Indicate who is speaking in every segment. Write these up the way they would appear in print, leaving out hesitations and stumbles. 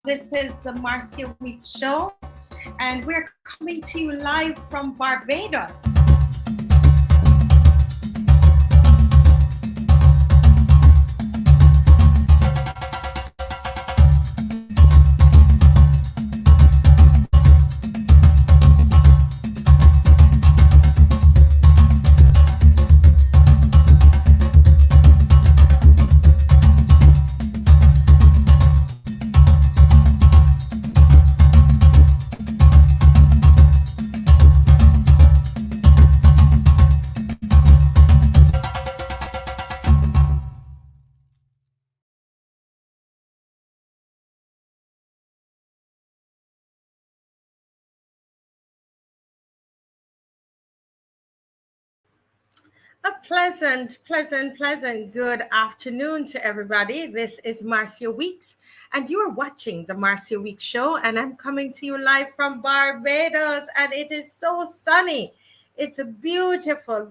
Speaker 1: This is the Marcia Week Show, and we're coming to you live from Barbados. A pleasant good afternoon to everybody. This is Marcia Weeks, and you are watching the Marcia Weeks Show, and I'm coming to you live from Barbados, and it is so sunny. It's a beautiful.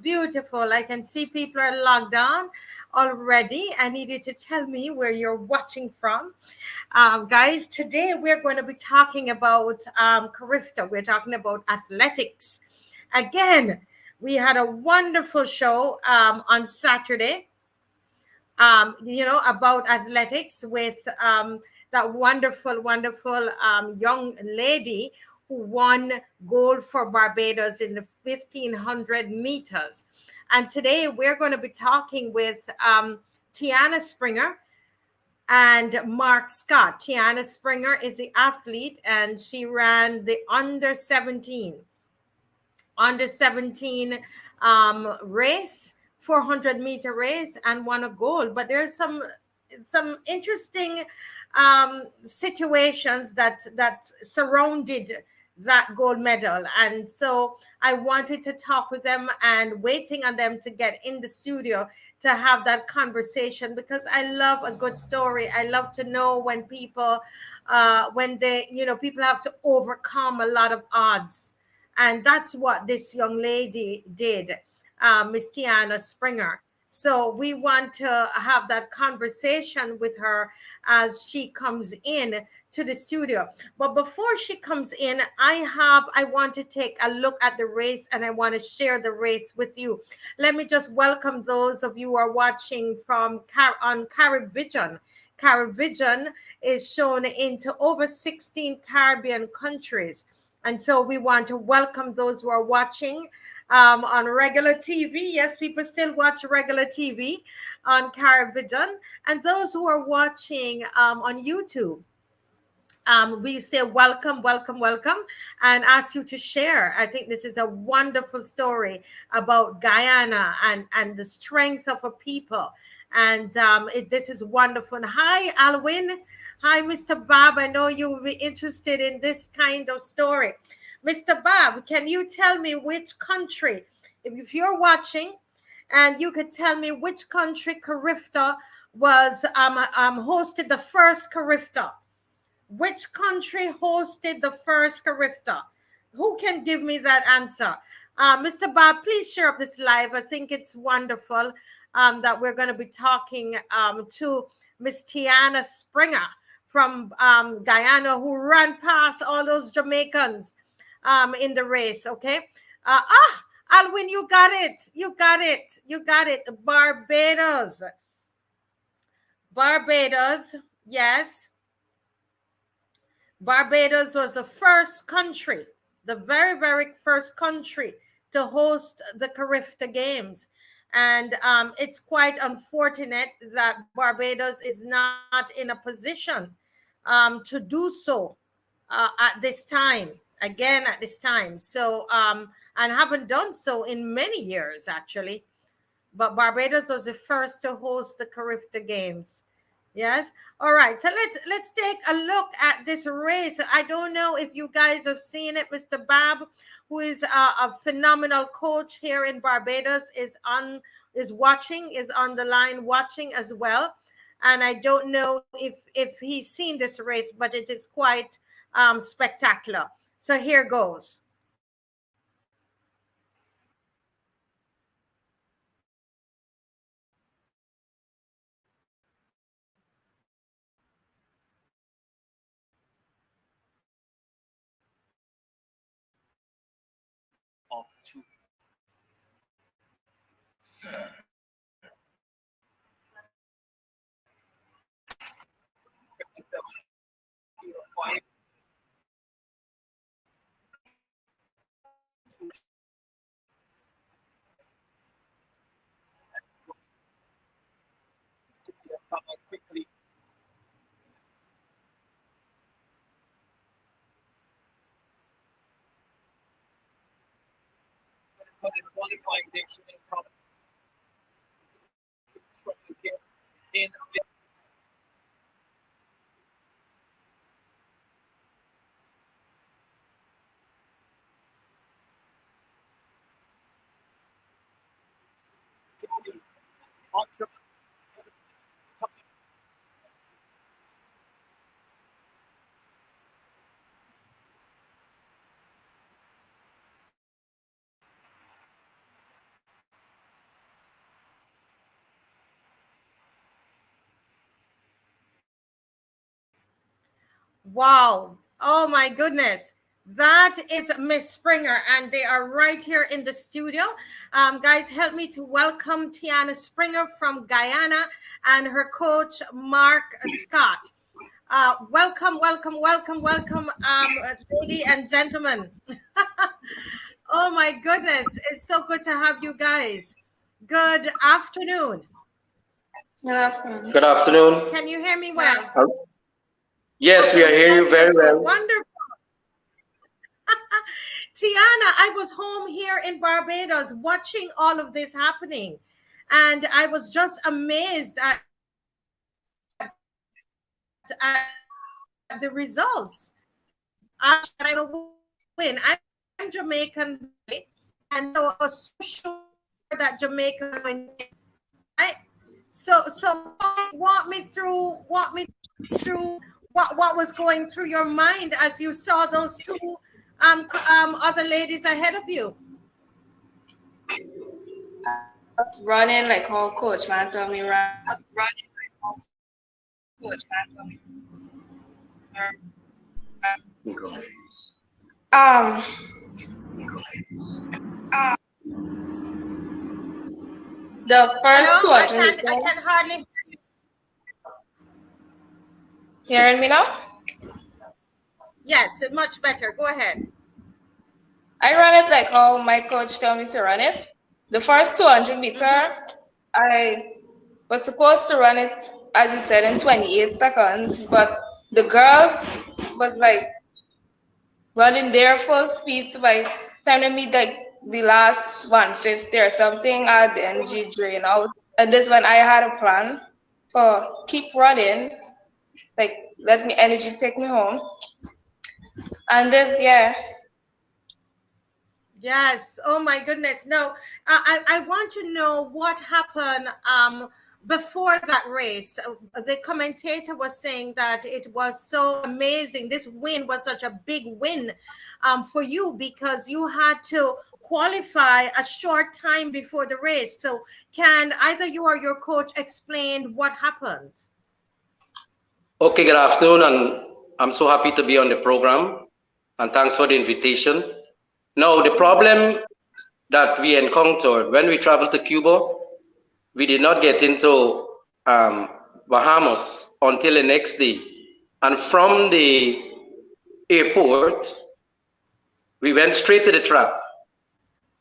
Speaker 1: I can see people are logged on already. I need you to tell me where you're watching from. Guys, today we're going to be talking about CARIFTA. We're talking about athletics. Again, we had a wonderful show on Saturday, about athletics with that wonderful young lady who won gold for Barbados in the 1500 meters. And today we're going to be talking with TIANNA Springer and Mark Scott. TIANNA Springer is the athlete, and she ran the under 17 race, 400-meter race, and won a gold. But there's some interesting situations that surrounded that gold medal, and so I wanted to talk with them and waiting on them to get in the studio to have that conversation, because I love a good story. I love to know when people people have to overcome a lot of odds. And that's what this young lady did, Miss TIANNA Springer. So we want to have that conversation with her as she comes in to the studio. But before she comes in, I want to take a look at the race, and I want to share the race with you. Let me just welcome those of you who are watching from on CariVision. CariVision is shown into over 16 Caribbean countries. And so we want to welcome those who are watching on regular TV. Yes, people still watch regular TV on CariVision. And those who are watching on YouTube, we say welcome, and ask you to share. I think this is a wonderful story about Guyana and the strength of a people. And this is wonderful. And hi, Alwyn. Hi, Mr. Bob. I know you will be interested in this kind of story. Mr. Bob, can you tell me which country, if you're watching, and you could tell me which country CARIFTA was hosted the first CARIFTA? Which country hosted the first CARIFTA? Who can give me that answer? Mr. Bob, please share up this live. I think it's wonderful that we're going to be talking to Miss TIANNA Springer from Guyana, who ran past all those Jamaicans in the race. Okay. Alwyn, you got it. Barbados. Yes. Barbados was the first country, the very first country to host the CARIFTA Games. And it's quite unfortunate that Barbados is not in a position to do so at this time, So, and haven't done so in many years, actually. But Barbados was the first to host the CARIFTA Games. Yes. All right. So let's take a look at this race. I don't know if you guys have seen it. Mr. Bob, who is a phenomenal coach here in Barbados, is on the line watching as well. And I don't know if he's seen this race, but it is quite spectacular. So here goes. Wow. Oh my goodness. That is Miss Springer, and they are right here in the studio. Guys, help me to welcome TIANNA Springer from Guyana and her coach, Mark Scott. Welcome, welcome, welcome, welcome, ladies and gentlemen. Oh my goodness. It's so good to have you guys. Good afternoon.
Speaker 2: Good afternoon.
Speaker 3: Good afternoon.
Speaker 1: Can you hear me well?
Speaker 3: Yes, we are hearing you very well.
Speaker 1: Wonderful. TIANNA, I was home here in Barbados watching all of this happening, and I was just amazed at the results. I'm a win. I'm Jamaican, and so I was so sure that Jamaica would win. Right? So walk me through what was going through your mind as you saw those two other ladies ahead of you.
Speaker 2: Running like how coach man told me run. Running like how coach man told me. The first 200 meters.
Speaker 1: I can hardly hear you.
Speaker 2: Hearing me now?
Speaker 1: Yes, much better. Go ahead.
Speaker 2: I run it like how my coach told me to run it. The first 200 meters, I was supposed to run it, as you said, in 28 seconds, but the girls was like running their full speed. So by the time they meet like the last 150 or something, I had the energy drain out. And this when I had a plan for keep running, like let me energy take me home. And this, yeah.
Speaker 1: Yes. Oh my goodness. No, I want to know what happened before that race. The commentator was saying that it was so amazing. This win was such a big win for you because you had to qualify a short time before the race. So can either you or your coach explain what happened?
Speaker 3: Okay, good afternoon, and I'm so happy to be on the program, and thanks for the invitation. Now, the problem that we encountered when we traveled to Cuba, we did not get into Bahamas until the next day. And from the airport, we went straight to the track.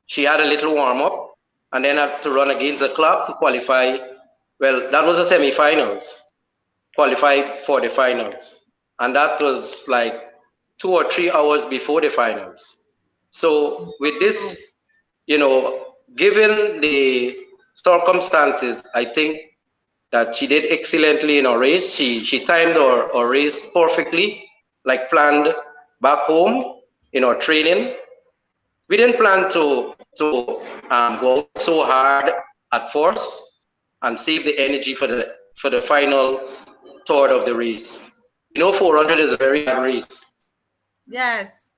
Speaker 3: She had a little warm-up, and then had to run against the clock to qualify. Well, that was the semifinals, qualified for the finals. And that was like 2 or 3 hours before the finals. So with this, you know, given the circumstances, I think that she did excellently in her race. She timed her race perfectly, like planned back home in our training. We didn't plan to go out so hard at first and save the energy for the final third of the race. You know, 400 is a very hard race.
Speaker 1: Yes.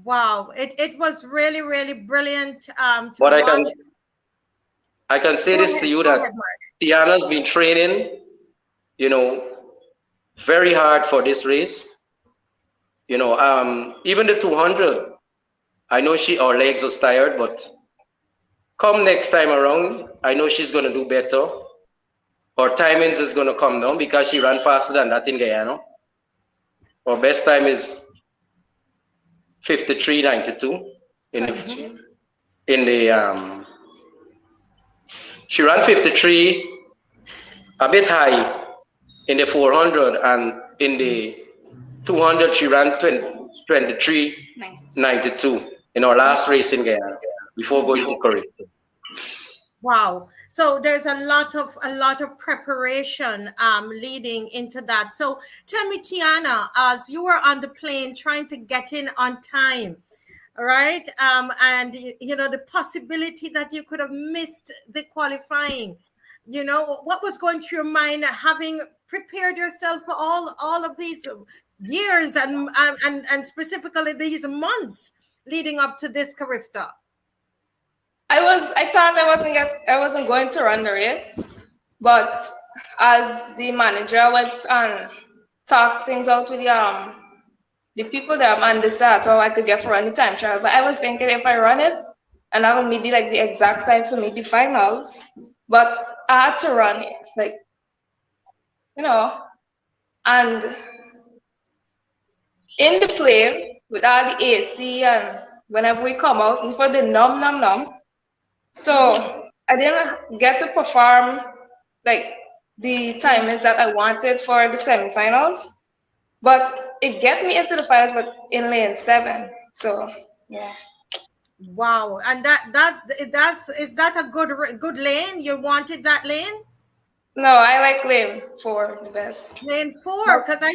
Speaker 1: Wow. It was really, really brilliant to
Speaker 3: but
Speaker 1: watch.
Speaker 3: I can say this to you that TIANNA's been training, you know, very hard for this race. You know, even the 200, I know our legs was tired, but come next time around, I know she's gonna do better. Her timings is gonna come down because she ran faster than that in Guyana. Her best time is 53.92 in the she ran 53 a bit high in the 400, and in the 200 she ran 23.92 in our last race in Guyana before going to CARIFTA.
Speaker 1: Wow. So there's a lot of preparation leading into that. So tell me, Tianna, as you were on the plane trying to get in on time, all right, and you know the possibility that you could have missed the qualifying, you know, what was going through your mind, having prepared yourself for all of these years and specifically these months leading up to this CARIFTA?
Speaker 2: I thought I wasn't going to run the race, but as the manager went and talked things out with the people that I'm decided how I could get for running time trial. But I was thinking if I run it, and that would maybe like the exact time for maybe finals. But I had to run it, like, you know, and in the plane with all the AC and whenever we come out and for the numb. So I didn't get to perform like the timings that I wanted for the semifinals, but it get me into the finals, but in lane 7. So yeah.
Speaker 1: Wow. And is that a good lane? You wanted that lane?
Speaker 2: No, I like lane 4 the best.
Speaker 1: Lane 4, because I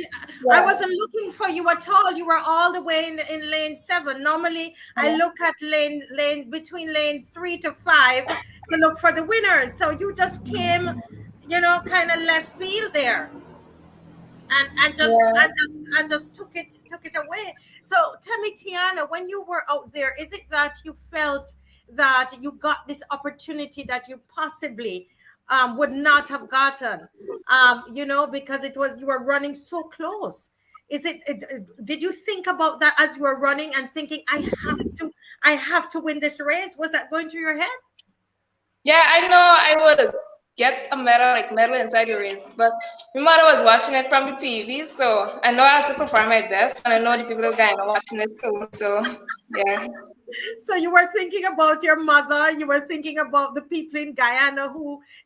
Speaker 1: wasn't looking for you at all. You were all the way in lane 7. Normally, I look at lane between lane 3 to 5 to look for the winners. So you just came, you know, kind of left field there, and just took it away. So tell me, Tianna, when you were out there, is it that you felt that you got this opportunity that you possibly would not have gotten, you know, because you were running so close? Did you think about that as you were running and thinking, I have to win this race? Was that going through your head?
Speaker 2: Yeah, I know I would get a medal inside the race, but my mother was watching it from the TV, so I know I have to perform my best, and I know the people that are watching it too. So yeah.
Speaker 1: So you were thinking about your mother, you were thinking about the people in Guyana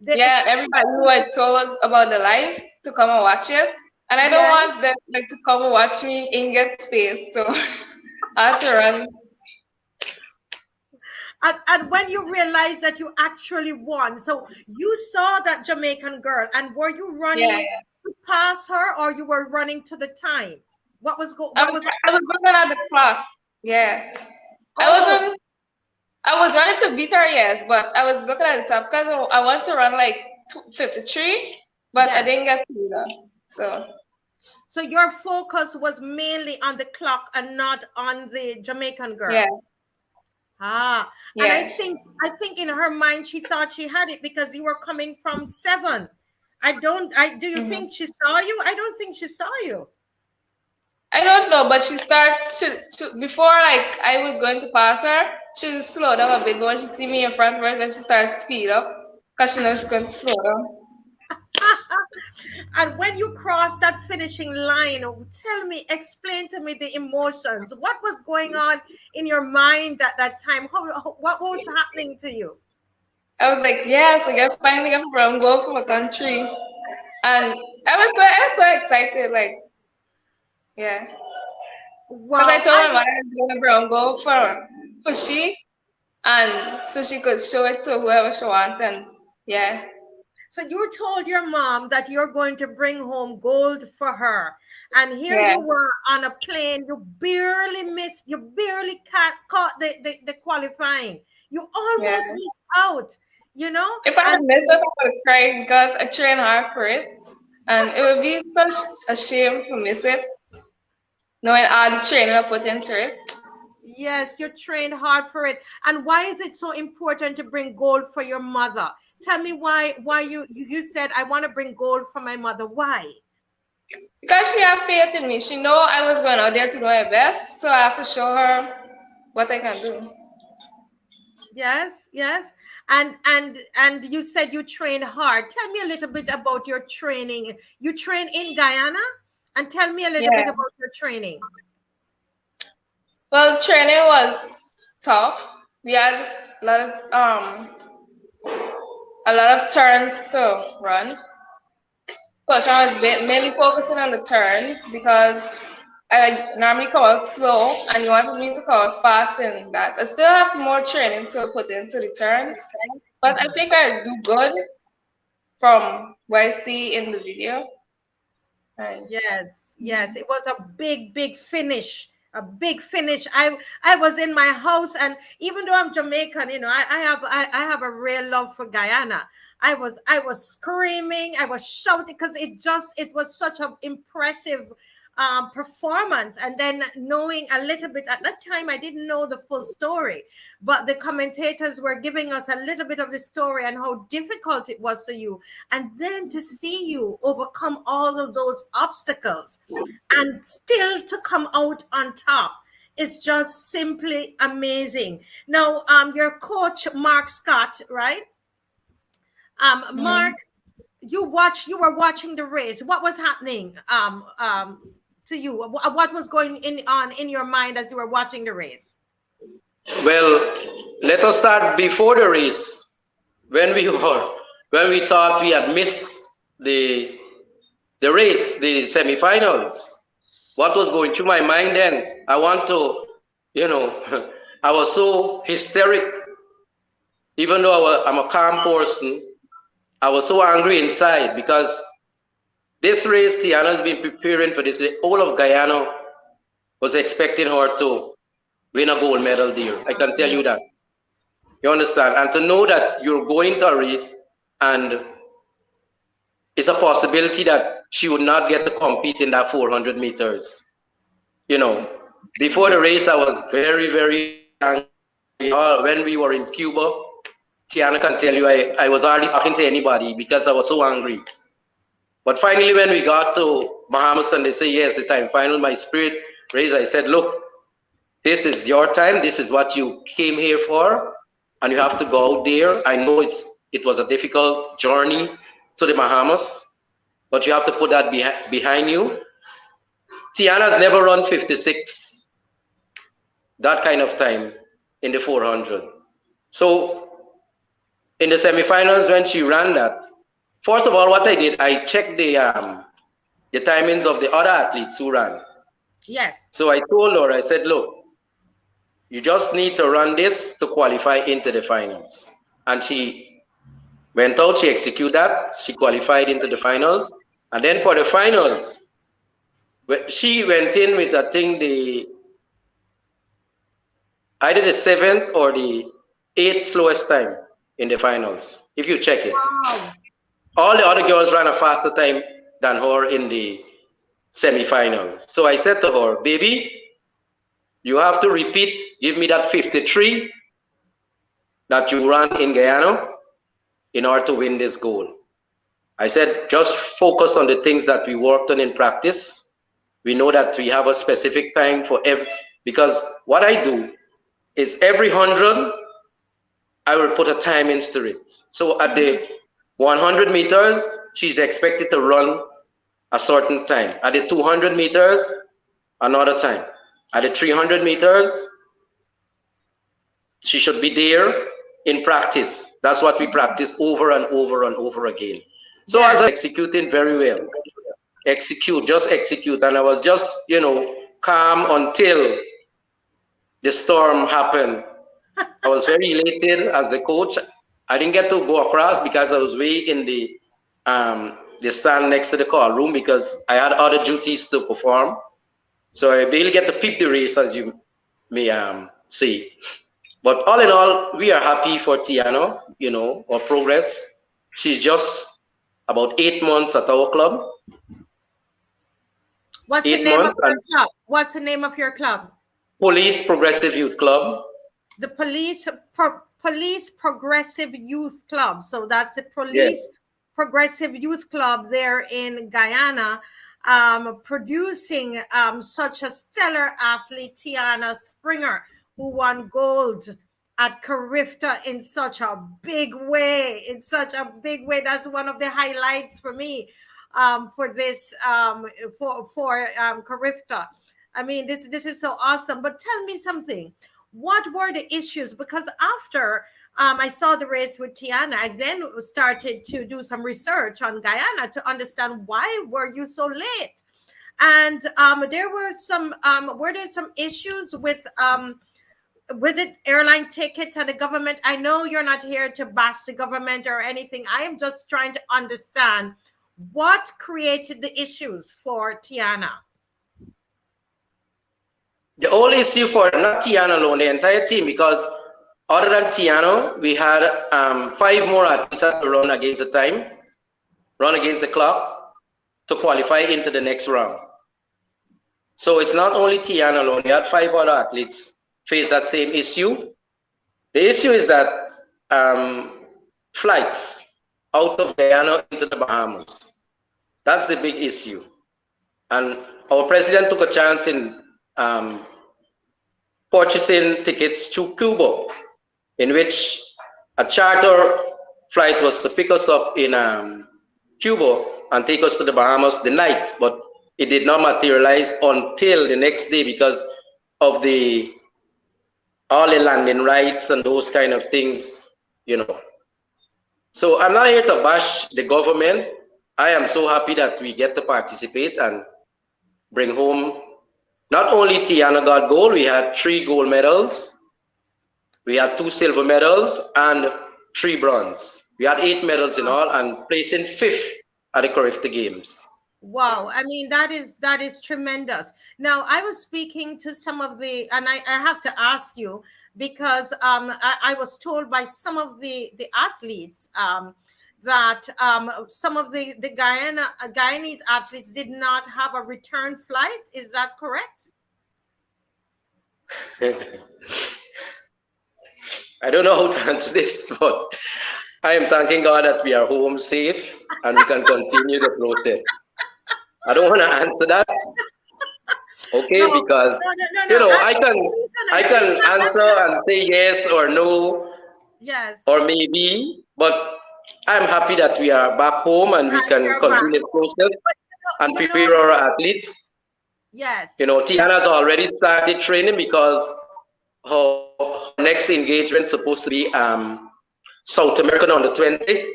Speaker 2: everybody who I told about the live to come and watch it, and I don't want them like to come and watch me in get space, so I had to run.
Speaker 1: And when you realized that you actually won, so you saw that Jamaican girl, and were you running to pass her, or you were running to the time? I was
Speaker 2: looking at the clock. Yeah. I was running to beat her, yes, but I was looking at the top because I wanted to run like 53, but I didn't get to do that.
Speaker 1: So your focus was mainly on the clock and not on the Jamaican girl.
Speaker 2: Yeah.
Speaker 1: And I think in her mind she thought she had it because you were coming from 7. Do you think she saw you? I don't think she saw you.
Speaker 2: I don't know, but she started before like I was going to pass her, she slowed down a bit, but when she see me in front of her, then she started to speed up because she knows she's going to slow down.
Speaker 1: And when you crossed that finishing line, explain to me the emotions. What was going on in your mind at that time? What was happening to you?
Speaker 2: I was like, yes, like I finally got from goal from a country. And I was so excited, like, yeah. Because I told my mother I was going to brown goal for she, and so she could show it to whoever she wants, and yeah.
Speaker 1: So you told your mom that you're going to bring home gold for her. And here you were on a plane. You barely caught the qualifying. You almost missed out, you know?
Speaker 2: If I had missed it, I would have cried because I trained hard for it. And it would be such a shame to miss it, knowing all the training I put into it.
Speaker 1: Yes, you trained hard for it. And why is it so important to bring gold for your mother? Tell me why you said, I want to bring gold for my mother. Why?
Speaker 2: Because she had faith in me. She know I was going out there to do my best. So I have to show her what I can do.
Speaker 1: Yes, yes. And you said you train hard. Tell me a little bit about your training. You train in Guyana? And tell me a little bit
Speaker 2: Yeah.
Speaker 1: about your training.
Speaker 2: Well, training was tough. We had a lot of turns to run. Coach, I was mainly focusing on the turns because I normally come out slow and you wanted me to come out fast in that. I still have more training to put into the turns, but I think I do good from what I see in the video. And
Speaker 1: Yes, yes. It was a big, big finish. A big finish. I was in my house, and even though I'm Jamaican, I have a real love for Guyana. I was screaming, I was shouting because it was such an impressive performance. And then knowing a little bit at that time, I didn't know the full story, but the commentators were giving us a little bit of the story and how difficult it was for you. And then to see you overcome all of those obstacles and still to come out on top is just simply amazing. Now, your coach, Mark Scott, right? Mark, you were watching the race. What was happening to you? What was going on in your mind as you were watching the race?
Speaker 3: Well, let us start before the race. When we thought we had missed the race, the semifinals. What was going through my mind then? I want to, I was so hysteric. Even though I'm a calm person, I was so angry inside because this race, Tianna has been preparing for this. All of Guyana was expecting her to win a gold medal there. I can tell you that. You understand? And to know that you're going to a race and it's a possibility that she would not get to compete in that 400 meters. Before the race, I was very, very angry. When we were in Cuba, Tianna can tell you, I was hardly talking to anybody because I was so angry. But finally, when we got to Bahamas and they say, yes, the time final, my spirit raised. I said, look, this is your time. This is what you came here for. And you have to go out there. I know it was a difficult journey to the Bahamas, but you have to put that behind you. Tianna's never run 56, that kind of time in the 400. So in the semifinals, when she ran that, first of all, what I did, I checked the timings of the other athletes who ran.
Speaker 1: Yes.
Speaker 3: So I told her, I said, look, you just need to run this to qualify into the finals. And she went out, she executed that, she qualified into the finals. And then for the finals, she went in with, I think, either the 7th or the 8th slowest time in the finals, if you check it.
Speaker 1: Wow.
Speaker 3: All the other girls ran a faster time than her in the semifinals. So I said to her, baby, you have to repeat, give me that 53 that you ran in Guyana in order to win this goal. I said, just focus on the things that we worked on in practice. We know that we have a specific time for because what I do is every 100, I will put a time into it. So at the 100 meters, she's expected to run a certain time. At the 200 meters, another time. At the 300 meters, she should be there in practice. That's what we practice over and over and over again. So as I executing very well, just execute. And I was just, calm until the storm happened. I was very elated as the coach. I didn't get to go across because I was way in the stand next to the call room because I had other duties to perform. So I barely get to peep the race, as you may see. But all in all, we are happy for Tianna, her progress. She's just about 8 months at our club.
Speaker 1: What's the name of your club? What's the name of your club?
Speaker 3: Police Progressive Youth Club.
Speaker 1: The Police Progressive Youth Club. So that's the Police Progressive Youth Club there in Guyana, producing such a stellar athlete, Tianna Springer. who won gold at CARIFTA in such a big way. In such a big way. That's one of the highlights for me for this for CARIFTA. I mean, this is so awesome. But tell me something. What were the issues? Because after I saw the race with Tianna, I then started to do some research on Guyana to understand why were you so late. And there were some issues with the airline tickets and the government. I know you're not here to bash the government or anything. I am just trying to understand what created the issues for Tianna.
Speaker 3: The whole issue for not Tianna alone, the entire team, because other than Tianna, we had 5 more athletes that to run against the time, run against the clock to qualify into the next round. So it's not only Tianna alone, we had 5 other athletes face that same issue. The issue is that flights out of Guyana into the Bahamas, that's the big issue. And our president took a chance in purchasing tickets to Cuba, in which a charter flight was to pick us up in Cuba and take us to the Bahamas the night, but it did not materialize until the next day because of all the landing rights and those kind of things, you know. So I'm not here to bash the government. I am so happy that we get to participate and bring home. Not only Tianna got gold, we had 3 gold medals, we had 2 silver medals, and 3 bronze. We had 8 medals in all and placed in 5th at the CARIFTA Games.
Speaker 1: Wow, I mean that is tremendous. Now I was speaking to some of the, and I have to ask you because I was told by some of the athletes that some of the Guyanese athletes did not have a return flight. Is that correct?
Speaker 3: I don't know how to answer this, but I am thanking God that we are home safe and we can continue the process. I don't want to answer that, okay? No, because you know I can answer and say yes or no,
Speaker 1: yes,
Speaker 3: or maybe, but I'm happy that we are back home and we can continue the process and prepare our athletes.
Speaker 1: Yes.
Speaker 3: You know, Tianna's already started training because her next engagement is supposed to be South American on the 20th.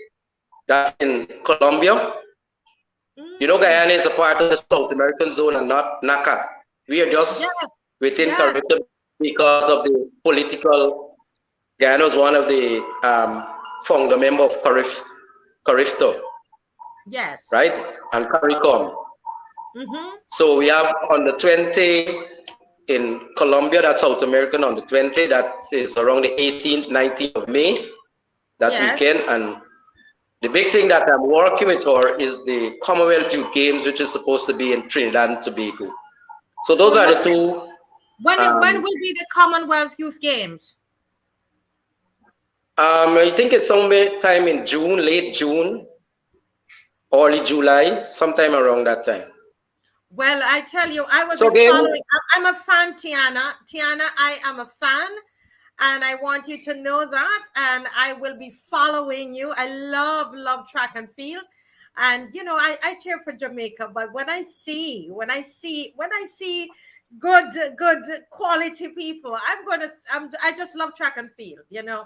Speaker 3: That's in Colombia. You know, Guyana is a part of the South American zone and not NACA. We are just within CARIFTA because of the political. Guyana is one of the founder member of CARIFTA.
Speaker 1: Yes.
Speaker 3: Right? And CARICOM. So we have on the 20 in Colombia, that's South American on the 20, that is around the 18th, 19th of May, that weekend. And the big thing that I'm working with her is the Commonwealth Youth Games, which is supposed to be in Trinidad and Tobago. So those are the 2.
Speaker 1: When will be the Commonwealth Youth Games?
Speaker 3: I think it's sometime in June, late June, early July, sometime around that time.
Speaker 1: Well, I tell you, I was following. I'm a fan, Tianna. Tianna, I am a fan. And I want you to know that. And I will be following you. I love track and field. And, you know, I cheer for Jamaica. But when I see good quality people, I just love track and field, you know.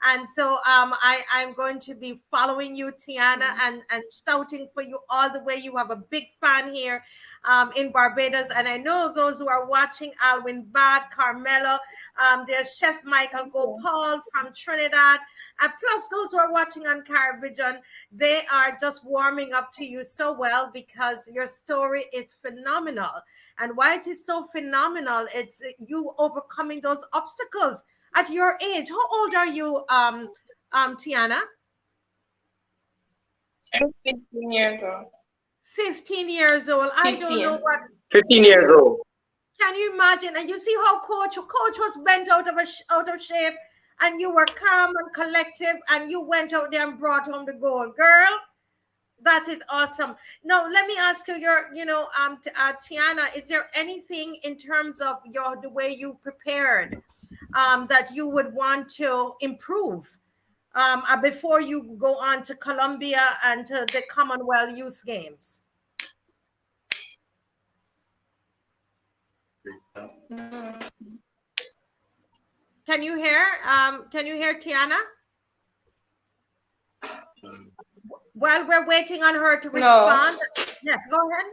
Speaker 1: And so I'm going to be following you, Tianna, and shouting for you all the way. You have a big fan here in Barbados, and I know those who are watching, Alwyn Bad, Carmelo, there's Chef Michael Gopal from Trinidad, and plus those who are watching on Carivision, they are just warming up to you so well because your story is phenomenal. And why it is so phenomenal, it's you overcoming those obstacles at your age. How old are you, Tianna?
Speaker 2: I'm 15 years old.
Speaker 1: 15 years old. 15. I don't know what.
Speaker 3: 15 years old.
Speaker 1: Can you imagine? And you see how coach was bent out of shape, and you were calm and collective, and you went out there and brought home the gold, girl. That is awesome. Now, let me ask you, Tianna, is there anything in terms of the way you prepared that you would want to improve before you go on to Colombia and to the Commonwealth Youth Games? Can you hear? Can you hear Tianna? While we're waiting on her to respond, no. Yes, go ahead.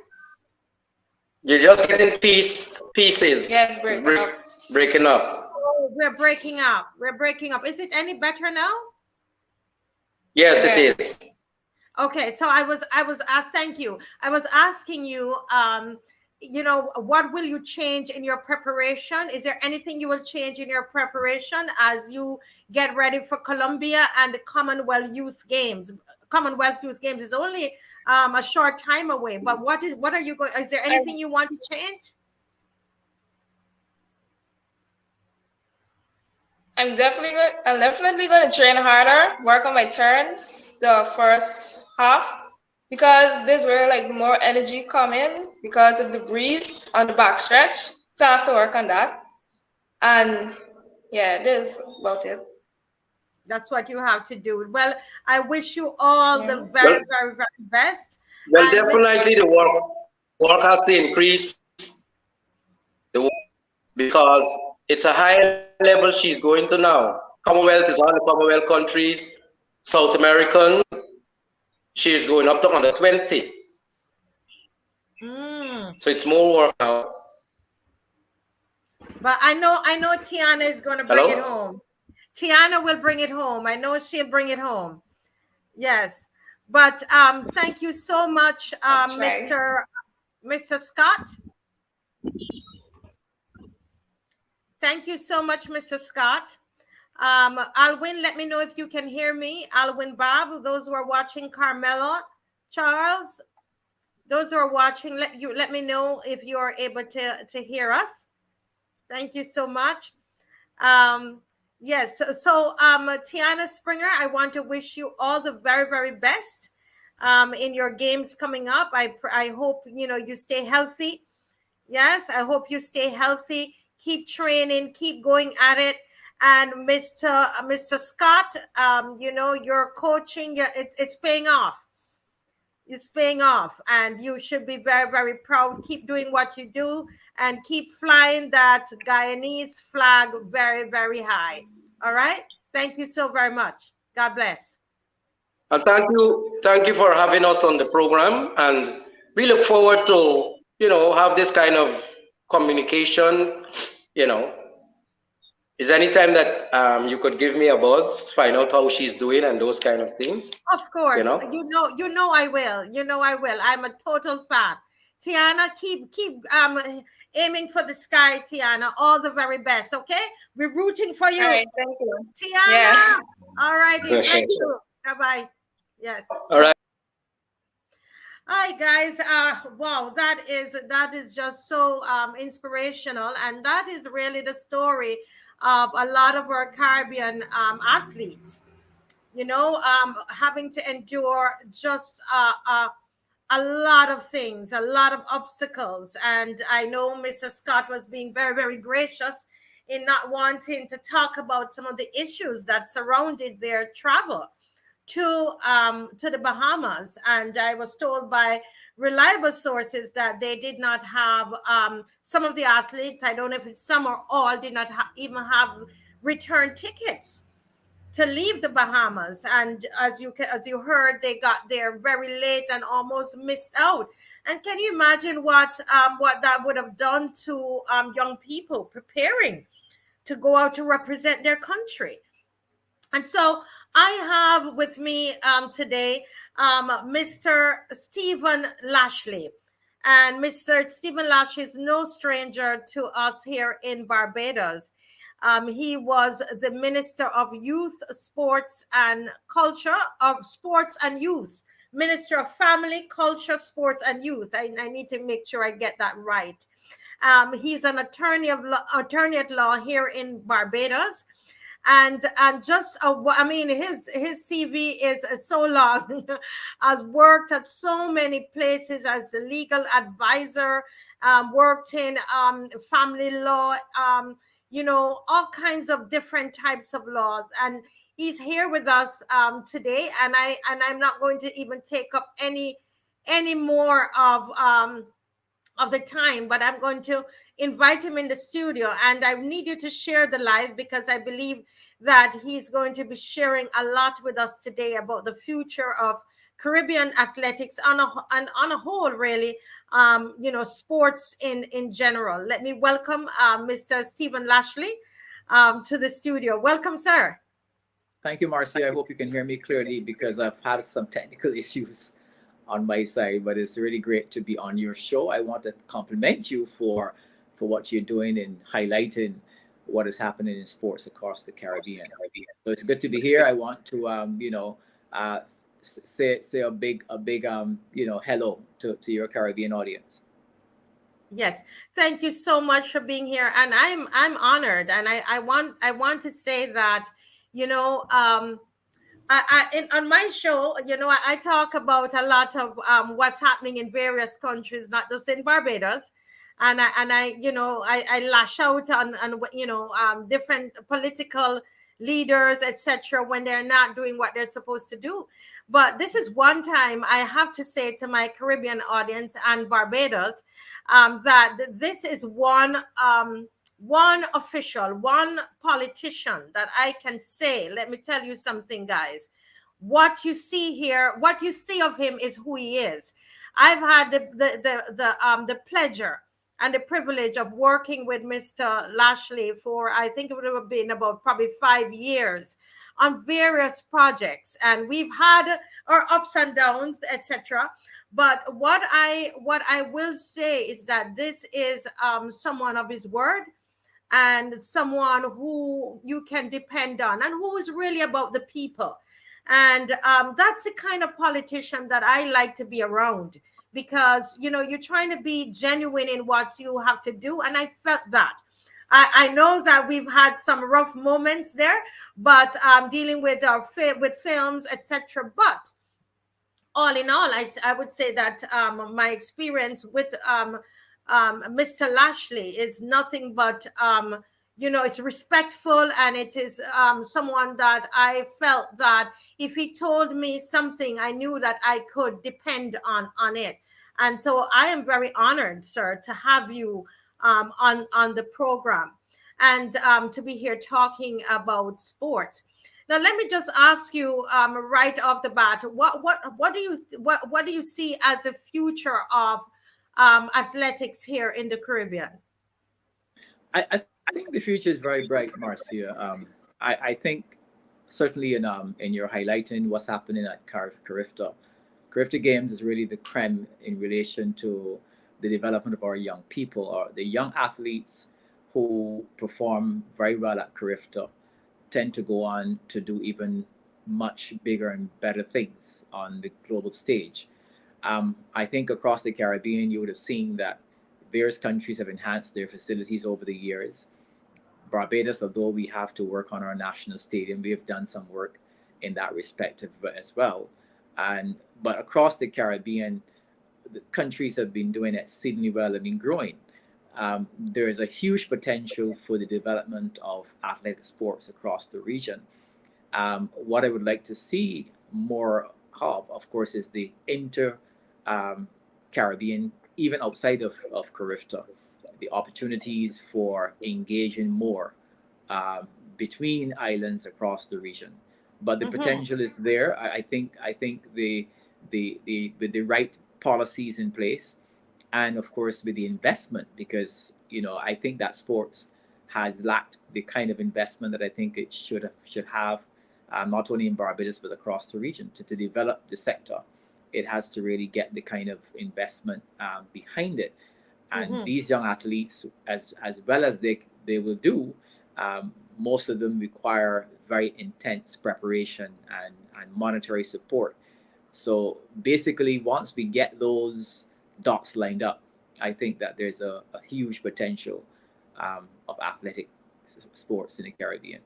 Speaker 3: You're just getting pieces.
Speaker 2: Yes,
Speaker 3: breaking up.
Speaker 1: Oh, we're breaking up. We're breaking up. Is it any better now?
Speaker 3: Yes, it is.
Speaker 1: Okay, so I was thank you. I was asking you, you know, what will you change in your preparation? Is there anything you will change in your preparation as you get ready for Colombia and the Commonwealth Youth Games? Commonwealth Youth Games is only a short time away, but what are you going? Is there anything you want to change?
Speaker 2: I'm definitely going to train harder, work on my turns the first half, because there's where like more energy come in because of the breeze on the back stretch. So I have to work on that. And yeah, this is about it.
Speaker 1: That's what you have to do. Well, I wish you all the very best.
Speaker 3: Well, definitely the work has to increase because it's a high level she's going to now. Commonwealth is all the Commonwealth countries. South American, she is going up to under 20. So it's more work now.
Speaker 1: But I know Tianna is going to bring it home. Tianna will bring it home. I know she'll bring it home. Yes. But thank you so much, Mr. Scott. Thank you so much, Mr. Scott. Alwyn, let me know if you can hear me. Alwyn Bob, those who are watching, Carmelo, Charles, those who are watching, let me know if you are able to hear us. Thank you so much. Yes, so Tianna Springer, I want to wish you all the very, very best in your games coming up. I hope you stay healthy. Yes, I hope you stay healthy. Keep training, keep going at it. And Mr. Scott, your coaching, it's paying off. It's paying off, and you should be very, very proud. Keep doing what you do and keep flying that Guyanese flag very, very high. All right. Thank you so very much. God bless.
Speaker 3: And thank you for having us on the program. And we look forward to, have this kind of communication, Is there any time that you could give me a buzz, find out how she's doing and those kind of things?
Speaker 1: Of course, you know I will. I will. I'm a total fan. Tianna, keep aiming for the sky, Tianna. All the very best. Okay, we're rooting for you.
Speaker 2: All right, thank you,
Speaker 1: Tianna. Yeah. All righty, thank you. Bye bye. Yes.
Speaker 3: All right.
Speaker 1: Hi guys, wow, that is just so inspirational, and that is really the story of a lot of our Caribbean athletes, having to endure just a lot of things, a lot of obstacles. And I know Mr. Scott was being very, very gracious in not wanting to talk about some of the issues that surrounded their travel to the Bahamas. And I was told by reliable sources that they did not have some of the athletes, I don't know if it's some or all, did not even have return tickets to leave the Bahamas. And as you heard, they got there very late and almost missed out. And can you imagine what that would have done to young people preparing to go out to represent their country? And so I have with me today Mr. Stephen LASHLEY. And Mr. Stephen LASHLEY is no stranger to us here in Barbados. He was the Minister of Youth, Sports and Culture, of Sports and Youth, Minister of Family, Culture, Sports and Youth. I need to make sure I get that right. He's an attorney at law here in Barbados. And just, his CV is so long, has worked at so many places as a legal advisor, worked in family law, all kinds of different types of laws. And he's here with us today, and I'm not going to even take up any more of the time, but I'm going to invite him in the studio, and I need you to share the live, because I believe that he's going to be sharing a lot with us today about the future of Caribbean athletics on a whole, really, sports in general. Let me welcome Mr. Stephen LASHLEY to the studio. Welcome, sir.
Speaker 4: Thank you, Marcia. I hope you can hear me clearly, because I've had some technical issues on my side, but it's really great to be on your show. I want to compliment you for what you're doing and highlighting what is happening in sports across the Caribbean. So it's good to be here. I want to say a big hello to your Caribbean audience.
Speaker 1: Yes, thank you so much for being here, and I'm honored, and I want to say that, on my show, I talk about a lot of what's happening in various countries, not just in Barbados, and I lash out on different political leaders, etc., when they're not doing what they're supposed to do. But this is one time I have to say to my Caribbean audience and Barbados that this is one official, one politician that I can say, let me tell you something, guys. What you see here, what you see of him is who he is. I've had the pleasure and the privilege of working with Mr. LASHLEY for, I think it would have been about probably 5 years on various projects, and we've had our ups and downs, etc. But what I will say is that this is someone of his word, and someone who you can depend on, and who is really about the people. And that's the kind of politician that I like to be around, because you're trying to be genuine in what you have to do, and I felt that. I know that we've had some rough moments there, but dealing with films, etc. But all in all, I would say that my experience with Mr. LASHLEY is nothing but it's respectful, and it is someone that I felt that if he told me something, I knew that I could depend on it. And so I am very honored, sir, to have you on the program, and to be here talking about sports. Now, let me just ask you right off the bat, what do you see as the future of athletics here in the Caribbean?
Speaker 4: I think the future is very bright, Marcia. I think certainly in your highlighting what's happening at CARIFTA. CARIFTA Games is really the creme in relation to the development of our young people, or the young athletes who perform very well at CARIFTA tend to go on to do even much bigger and better things on the global stage. I think across the Caribbean, you would have seen that various countries have enhanced their facilities over the years. Barbados, although we have to work on our national stadium, we have done some work in that respect as well. But across the Caribbean, the countries have been doing exceedingly well and been growing. There is a huge potential for the development of athletic sports across the region. What I would like to see more of course, is the Caribbean, even outside of CARIFTA, the opportunities for engaging more between islands across the region. But the potential is there. I think with the right policies in place, and of course with the investment, because I think that sports has lacked the kind of investment that I think it should have, not only in Barbados but across the region to develop the sector. It has to really get the kind of investment behind it, and these young athletes, as well as they will do, most of them require very intense preparation and monetary support. So basically, once we get those dots lined up, I think that there's a huge potential of athletic sports in the Caribbean.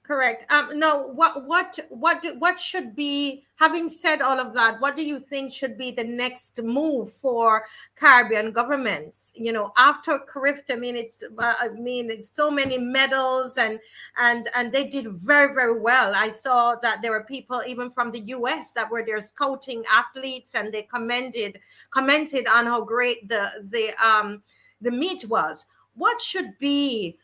Speaker 1: Correct. No, what should be, having said all of that, what do you think should be the next move for Caribbean governments? You know, after CARIFTA, I mean, it's so many medals, and they did very, very well. I saw that there were people even from the US that were there scouting athletes, and they commented on how great the meet was. What should be,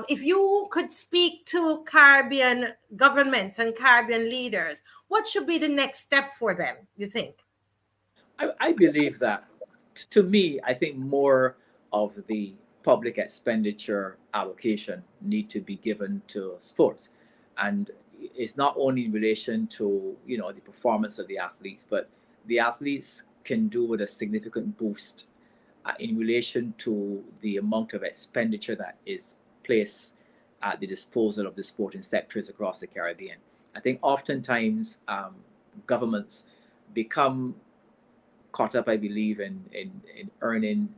Speaker 1: if you could speak to Caribbean governments and Caribbean leaders, what should be the next step for them, you think?
Speaker 4: I believe that, to me, I think more of the public expenditure allocation need to be given to sports. And it's not only in relation to, the performance of the athletes, but the athletes can do with a significant boost in relation to the amount of expenditure that is placed at the disposal of the sporting sectors across the Caribbean. I think oftentimes governments become caught up, I believe, in earning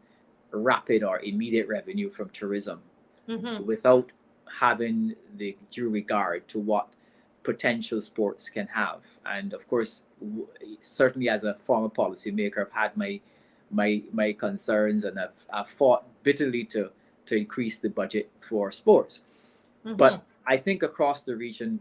Speaker 4: rapid or immediate revenue from tourism without having the due regard to what potential sports can have. And of course, certainly as a former policymaker, I've had my concerns, and I've fought bitterly to increase the budget for sports. But I think across the region,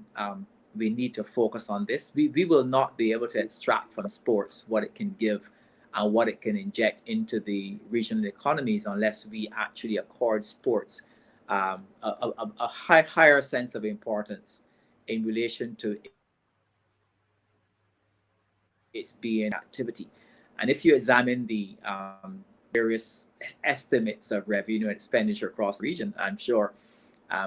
Speaker 4: we need to focus on this. We will not be able to extract from sports what it can give and what it can inject into the regional economies unless we actually accord sports a higher sense of importance in relation to its being activity. And if you examine the various estimates of revenue and expenditure across the region, I'm sure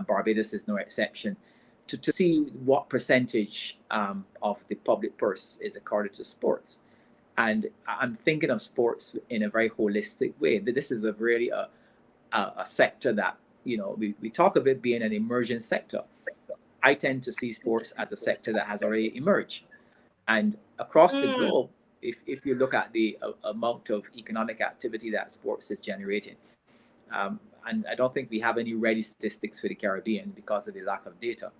Speaker 4: Barbados is no exception, to see what percentage of the public purse is accorded to sports. And I'm thinking of sports in a very holistic way. This is really a sector that, we talk of it being an emerging sector. I tend to see sports as a sector that has already emerged. And across the globe, if you look at the amount of economic activity that sports is generating, and I don't think we have any ready statistics for the Caribbean because of the lack of data,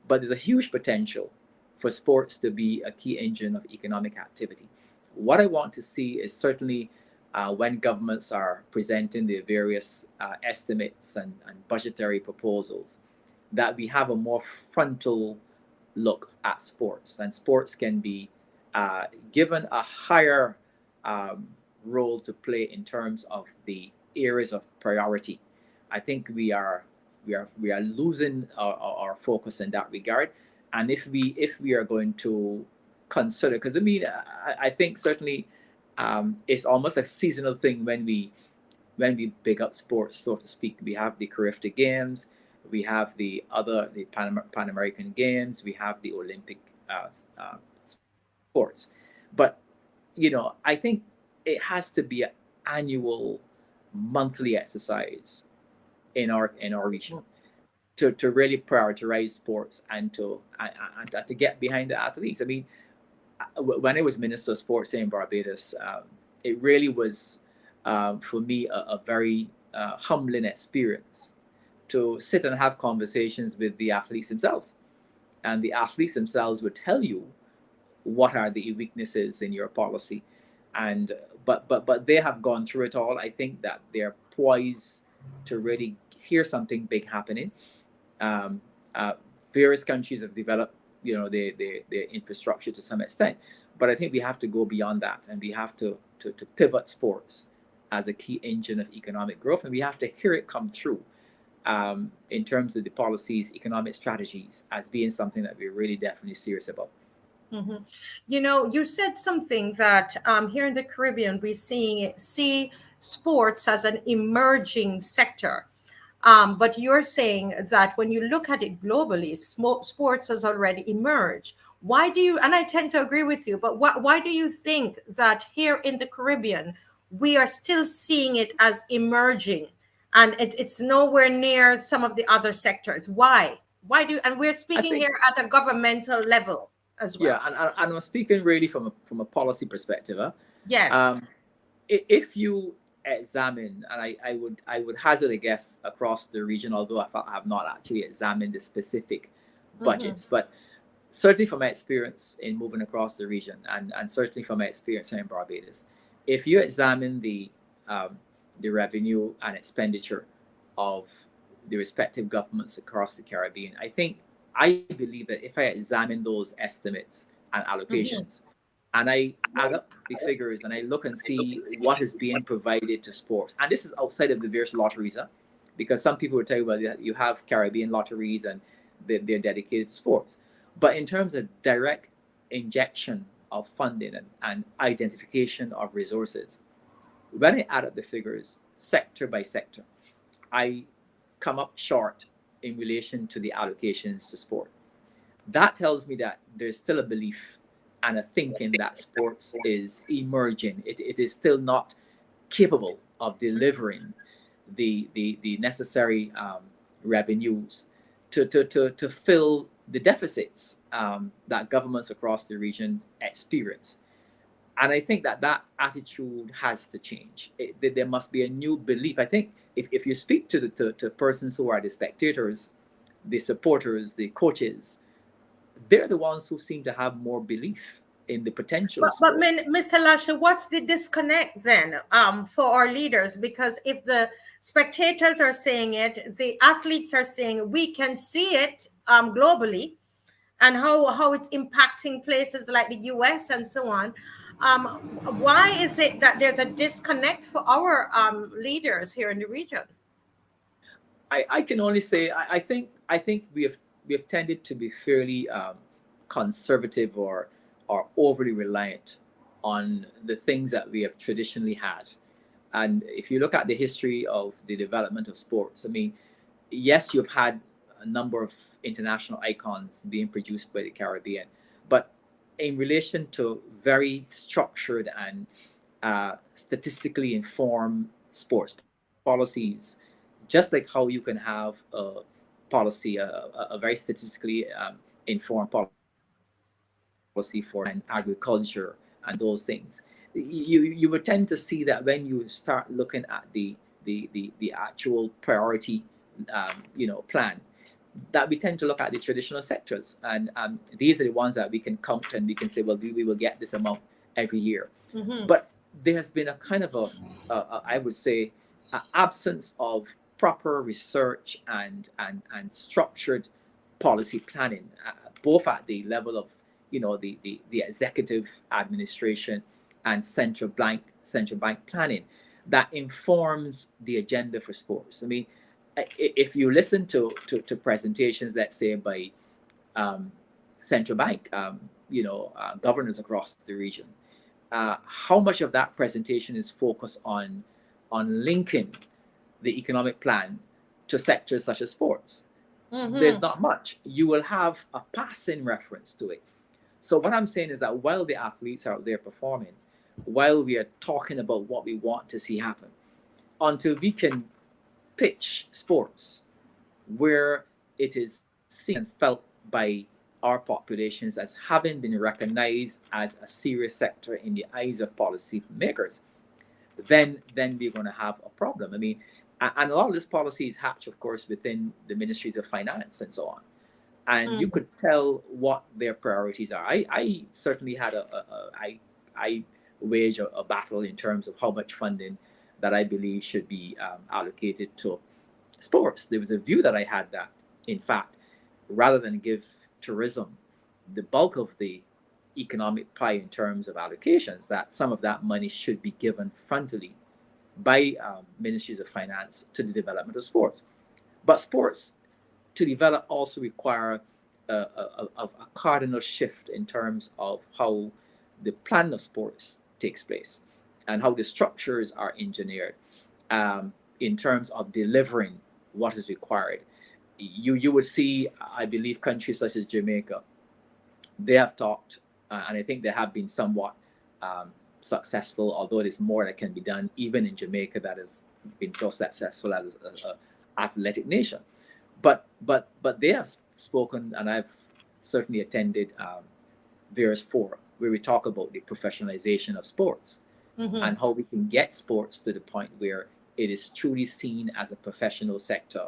Speaker 4: but there's a huge potential for sports to be a key engine of economic activity. What I want to see is certainly when governments are presenting their various estimates and budgetary proposals, that we have a more frontal look at sports, and sports can be given a higher role to play in terms of the areas of priority. I think we are losing our focus in that regard. And if we are going to consider, because I think certainly it's almost a seasonal thing when we pick up sports, so to speak. We have the CARIFTA Games, we have the Pan American Games, we have the Olympic sports. But I think it has to be an annual, monthly exercise in our region to really prioritize sports and to get behind the athletes. I mean, when I was Minister of Sports in Barbados, it really was for me a very humbling experience to sit and have conversations with the athletes themselves. And the athletes themselves would tell you what are the weaknesses in your policy. And but they have gone through it all. I think that they're poised to really hear something big happening. Various countries have developed, their infrastructure to some extent, but I think we have to go beyond that, and we have to pivot sports as a key engine of economic growth, and we have to hear it come through in terms of the policies, economic strategies, as being something that we're really definitely serious about.
Speaker 1: You said something that here in the Caribbean we see sports as an emerging sector. But you're saying that when you look at it globally, sports has already emerged. Why do you, and I tend to agree with you, but why do you think that here in the Caribbean, we are still seeing it as emerging and it's nowhere near some of the other sectors? Why? And we're speaking here at a governmental level as well.
Speaker 4: Yeah, and I'm speaking really from a policy perspective.
Speaker 1: Yes.
Speaker 4: If you examine, and I would hazard a guess across the region, although I have not actually examined the specific budgets, but certainly from my experience in moving across the region, and certainly from my experience in Barbados, if you examine the revenue and expenditure of the respective governments across the Caribbean, I believe that if I examine those estimates and allocations, and I add up the figures and I look and see what is being provided to sports, and this is outside of the various lotteries, because some people will tell you, well, you have Caribbean lotteries and they're dedicated to sports. But in terms of direct injection of funding and identification of resources, when I add up the figures sector by sector, I come up short in relation to the allocations to sport. That tells me that there's still a belief and a thinking that sports is emerging. It is still not capable of delivering the necessary revenues to fill the deficits that governments across the region experience. And I think that attitude has to change. There must be a new belief. I think if you speak to persons who are the spectators, the supporters, the coaches, they're the ones who seem to have more belief in the potential.
Speaker 1: But Mr. Lashley, what's the disconnect then for our leaders? Because if the spectators are saying it, the athletes are saying it, we can see it globally, and how it's impacting places like the US and so on. Why is it that there's a disconnect for our leaders here in the region?
Speaker 4: I can only say I think we have tended to be fairly conservative or overly reliant on the things that we have traditionally had. And if you look at the history of the development of sports, I mean, yes, you've had a number of international icons being produced by the Caribbean, but in relation to very structured and statistically informed sports policies, just like how you can have a policy, a very statistically informed policy for agriculture and those things, you would tend to see that when you start looking at the actual priority plan, that we tend to look at the traditional sectors, and these are the ones that we can count and we can say, well, we will get this amount every year. But there has been a kind of I would say, an absence of proper research and structured policy planning, both at the level of the executive administration and central bank planning, that informs the agenda for sports. I mean, if you listen to presentations, let's say by central bank governors across the region, how much of that presentation is focused on linking the economic plan to sectors such as sports? There's not much. You will have a passing reference to it. So what I'm saying is that while the athletes are out there performing, while we are talking about what we want to see happen, until we can pitch sports where it is seen and felt by our populations as having been recognized as a serious sector in the eyes of policy makers, then we're going to have a problem. I mean, and a lot of this policy is hatched, of course, within the ministries of finance and so on. And you could tell what their priorities are. I certainly had I wage a battle in terms of how much funding that I believe should be allocated to sports. There was a view that I had that, in fact, rather than give tourism the bulk of the economic pie in terms of allocations, that some of that money should be given frontally by ministries of finance to the development of sports. But sports to develop also require a cardinal shift in terms of how the plan of sports takes place and how the structures are engineered in terms of delivering what is required. You would see, I believe, countries such as Jamaica, they have talked, and I think they have been somewhat successful, although there's more that can be done, even in Jamaica, that has been so successful as an athletic nation. But they have spoken, and I've certainly attended various fora where we talk about the professionalization of sports. and how we can get sports to the point where it is truly seen as a professional sector,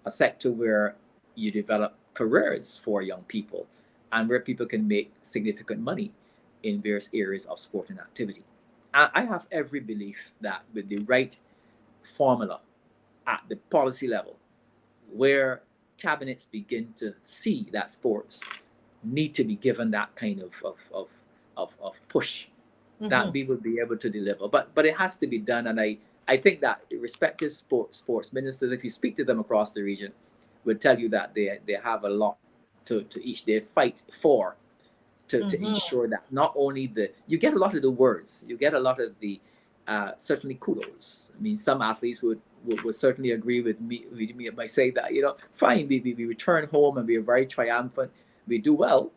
Speaker 4: a sector where you develop careers for young people and where people can make significant money in various areas of sport and activity. I have every belief that with the right formula at the policy level, where cabinets begin to see that sports need to be given that kind of push, that we will be able to deliver. But it has to be done, and I think that respective sports ministers, if you speak to them across the region, will tell you that they have a lot to each they fight for to ensure that not only you get a lot of the words, you get a lot of the certainly kudos. I mean, some athletes would certainly agree with me by saying that, you know, fine, we return home and we are very triumphant, we do well.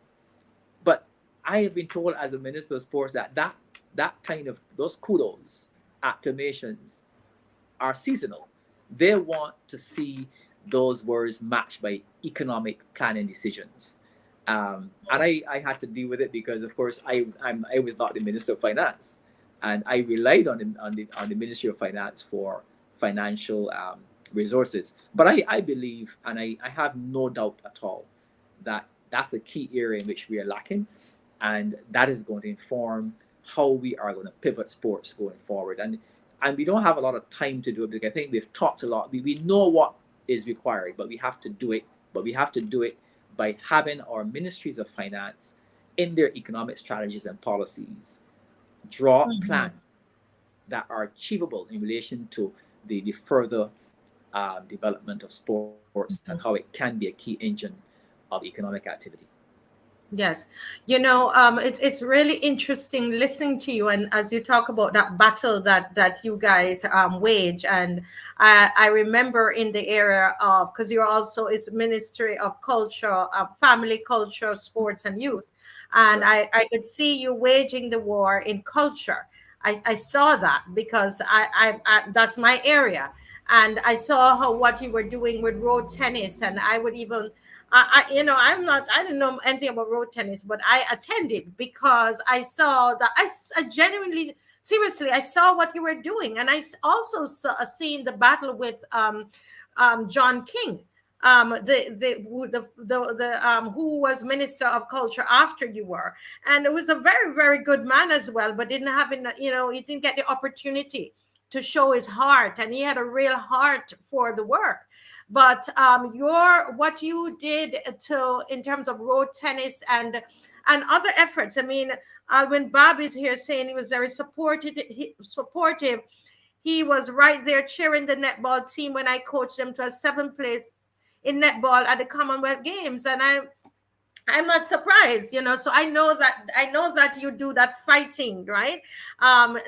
Speaker 4: But I have been told as a minister of sports that kind of those kudos, acclamations are seasonal. They want to see those words matched by economic planning decisions. And I had to deal with it because, of course, I was not the Minister of Finance, and I relied on the Ministry of Finance for financial resources. But I believe, and I have no doubt at all, that that's a key area in which we are lacking, and that is going to inform how we are going to pivot sports going forward. And we don't have a lot of time to do it because I think we've talked a lot. We know what is required, but we have to do it. But we have to do it by having our ministries of finance in their economic strategies and policies draw plans that are achievable in relation to the further development of sports and how it can be a key engine of economic activity.
Speaker 1: Yes, you know, it's really interesting listening to you, and as you talk about that battle that you guys wage, and I remember in the area of, because you're also is Ministry of Culture, Family, Culture, Sports, and Youth, and I could see you waging the war in culture. I saw that because I that's my area, and I saw what you were doing with road tennis, and I would even you know, I didn't know anything about road tennis, but I attended because I saw that I genuinely, seriously, I saw what you were doing. And also saw, seen the battle with John King, who was Minister of Culture after you were. And it was a very, very good man as well, but didn't have, you know, he didn't get the opportunity to show his heart, and he had a real heart for the work. But what you did to in terms of road tennis and other efforts. I mean, when Bob is here saying he was very supportive, he was right there cheering the netball team when I coached them to a 7th place in netball at the Commonwealth Games, and I'm not surprised, you know. So I know that you do that fighting, right?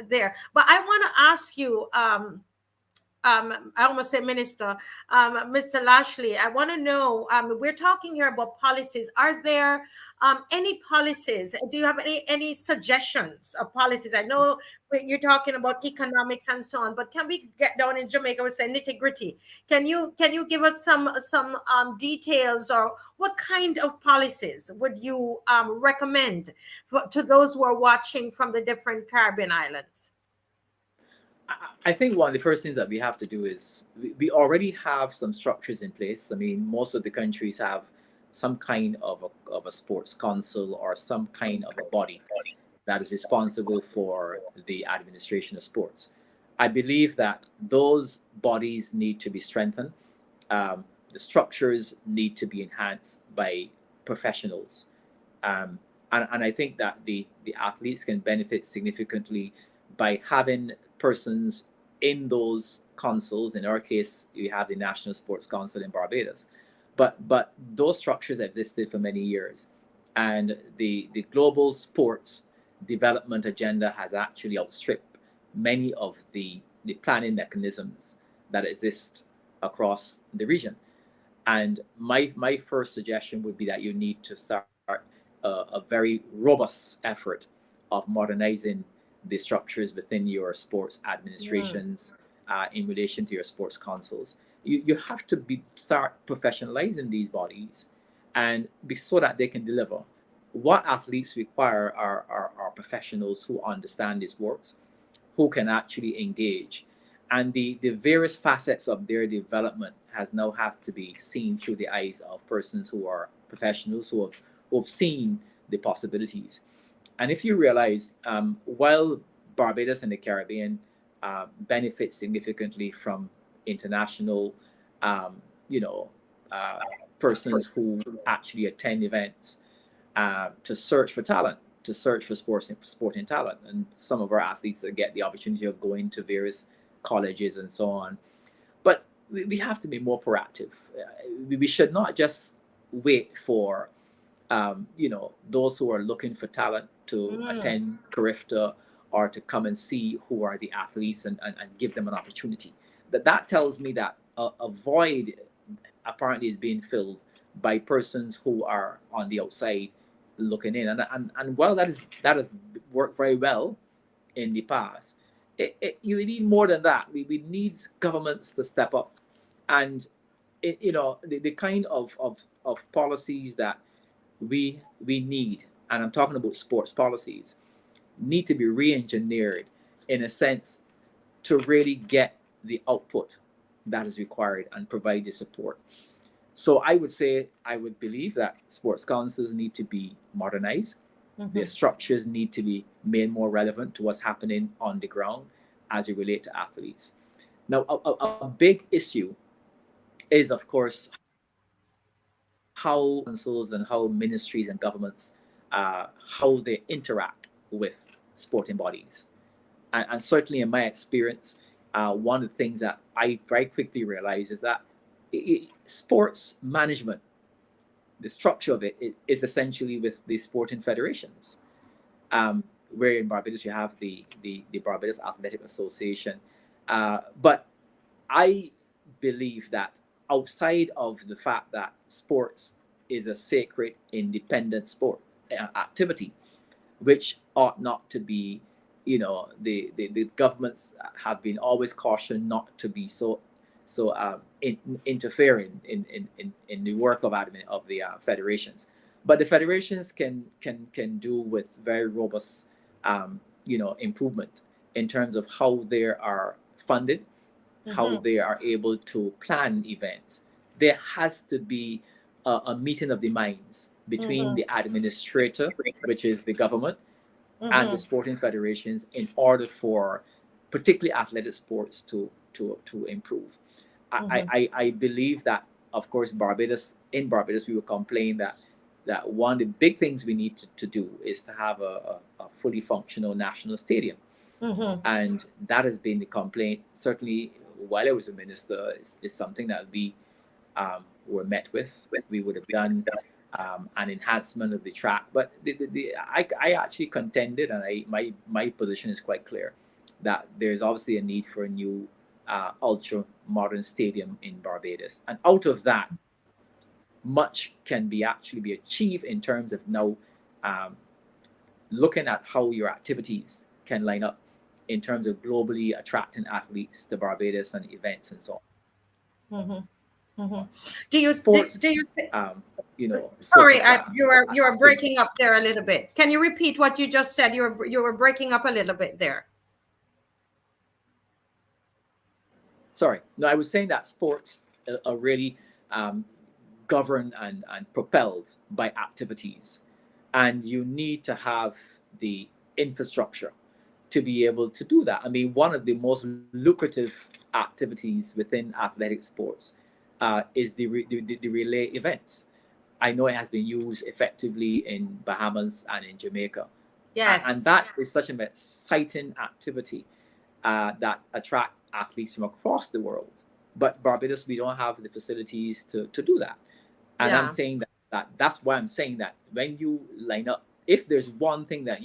Speaker 1: There. But I want to ask you, I almost say minister, Mr. Lashley, I want to know, we're talking here about policies. Are there any policies? Do you have any suggestions of policies? I know you're talking about economics and so on, but can we get down in Jamaica, we say nitty gritty? Can you give us some details, or what kind of policies would you recommend to those who are watching from the different Caribbean islands?
Speaker 4: I think one of the first things that we have to do is we already have some structures in place. I mean, most of the countries have some kind of a sports council or some kind of a body that is responsible for the administration of sports. I believe that those bodies need to be strengthened. The structures need to be enhanced by professionals. And I think that the athletes can benefit significantly by having persons in those councils. In our case, we have the National Sports Council in Barbados, but those structures existed for many years, and the global sports development agenda has actually outstripped many of the planning mechanisms that exist across the region. And my first suggestion would be that you need to start a very robust effort of modernizing the structures within your sports administrations in relation to your sports councils. You have to start professionalizing these bodies, and so that they can deliver. What athletes require are professionals who understand this works, who can actually engage. And the various facets of their development has now have to be seen through the eyes of persons who are professionals who have seen the possibilities. And if you realize, while Barbados and the Caribbean benefit significantly from international, um, you know, uh, persons who actually attend events to search for talent, to search for sporting talent, and some of our athletes that get the opportunity of going to various colleges and so on. But we have to be more proactive. We should not just wait for those who are looking for talent to attend CARIFTA or to come and see who are the athletes and give them an opportunity. That tells me that a void apparently is being filled by persons who are on the outside looking in. And while that has worked very well in the past, you need more than that. We need governments to step up, and the kind of policies that we need, and I'm talking about sports policies, need to be re-engineered in a sense to really get the output that is required and provide the support. So I would believe that sports councils need to be modernized. Their structures need to be made more relevant to what's happening on the ground as it relates to athletes. Now, a big issue is, of course, how councils and how ministries and governments, how they interact with sporting bodies. And certainly in my experience, one of the things that I very quickly realized is that sports management, the structure of it is essentially with the sporting federations. Where in Barbados you have the Barbados Athletic Association. But I believe that outside of the fact that sports is a sacred, independent sport activity, which ought not to be, the governments have been always cautioned not to be so interfering in the work of admin of the federations. But the federations can do with very robust, improvement in terms of how they are funded, how they are able to plan events. There has to be a meeting of the minds between the administrator, which is the government, and the sporting federations in order for particularly athletic sports to improve. I believe that, of course, in Barbados, we will complain that one of the big things we need to do is to have a fully functional national stadium. And that has been the complaint. Certainly, while I was a minister, it's something that we were met with. We would have done an enhancement of the track. But I actually contended, and my position is quite clear, that there's obviously a need for a new ultra modern stadium in Barbados. And out of that, much can be achieved in terms of now looking at how your activities can line up in terms of globally attracting athletes to Barbados and events and so on.
Speaker 1: Do you
Speaker 4: Sports,
Speaker 1: sorry, you were breaking up there a little bit. Can you repeat what you just said? You were breaking up a little bit there.
Speaker 4: Sorry, no, I was saying that sports are really governed and propelled by activities, and you need to have the infrastructure to be able to do that. I mean, one of the most lucrative activities within athletic sports is the relay events. I know it has been used effectively in Bahamas and in Jamaica.
Speaker 1: Yes.
Speaker 4: And that is such an exciting activity that attract athletes from across the world. But Barbados, we don't have the facilities to do that. And I'm saying that's why I'm saying that when you line up, if there's one thing that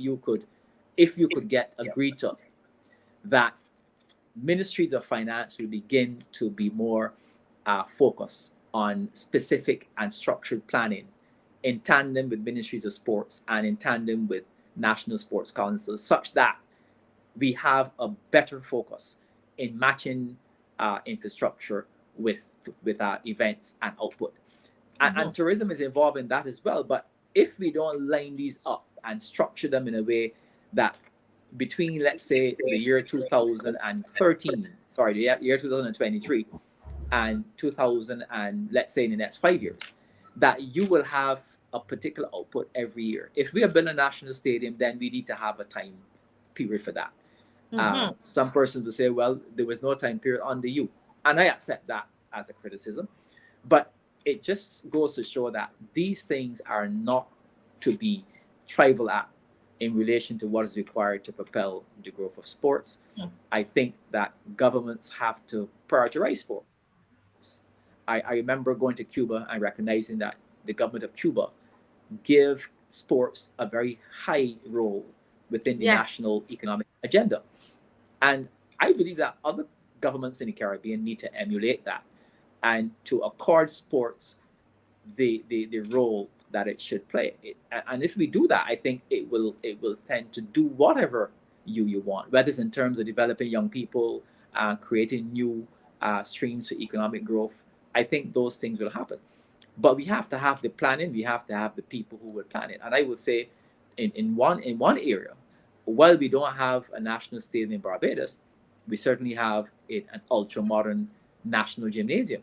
Speaker 4: if you could get agreed to, that ministries of finance will begin to be more focused on specific and structured planning in tandem with ministries of sports and in tandem with national sports councils, such that we have a better focus in matching infrastructure with our events and output. And tourism is involved in that as well. But if we don't line these up and structure them in a way that between, let's say, the year 2013, sorry, the year 2023 and 2000, and let's say in the next 5 years, that you will have a particular output every year. If we are building a national stadium, then we need to have a time period for that. Some persons will say, well, there was no time period under you. And I accept that as a criticism. But it just goes to show that these things are not to be trivial at in relation to what is required to propel the growth of sports. I think that governments have to prioritize sports. I remember going to Cuba and recognizing that the government of Cuba give sports a very high role within the national economic agenda. And I believe that other governments in the Caribbean need to emulate that and to accord sports the role that it should play. And if we do that, I think it will tend to do whatever you want, whether it's in terms of developing young people, creating new streams for economic growth. I think those things will happen. But we have to have the planning. We have to have the people who will plan it. And I would say, in one area, while we don't have a national stadium in Barbados, we certainly have an ultra modern national gymnasium.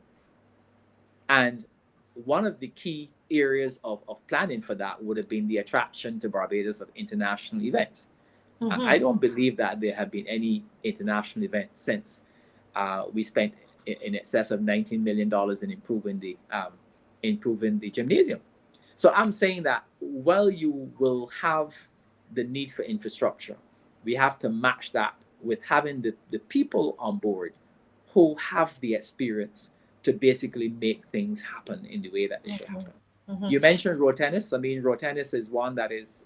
Speaker 4: And one of the key areas of planning for that would have been the attraction to Barbados of international events. I don't believe that there have been any international events since we spent in excess of $19 million in improving the gymnasium. So I'm saying that while you will have the need for infrastructure, we have to match that with having the people on board who have the experience to basically make things happen in the way that they should happen. You mentioned road tennis. I mean, road tennis is one that is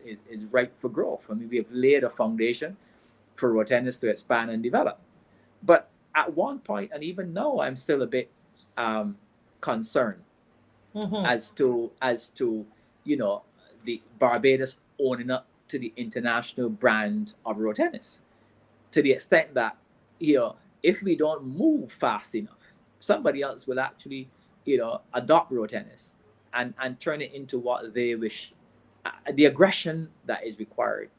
Speaker 4: ripe for growth. I mean, we have laid a foundation for road tennis to expand and develop. But at one point, and even now, I'm still a bit concerned as to the Barbados owning up to the international brand of road tennis, to the extent that if we don't move fast enough, somebody else will actually adopt road tennis and turn it into what they wish. The aggression that is required